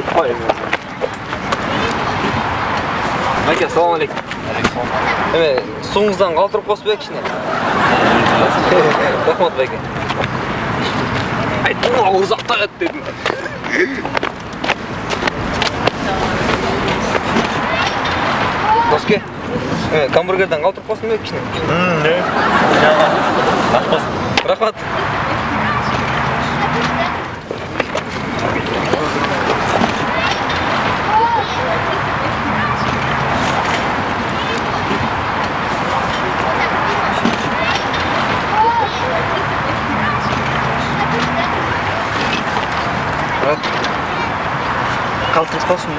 Айтпаймын. Майке, салам алейкум. Эме, суңуздан калтырып косуп бек кичине. Рахмат байке. Айт, ауыз ақтағат дедім. Доске, гамбургерден калтырып косуп бек кичине. Ne? Рахмат. Kaldırıp kalsın ya.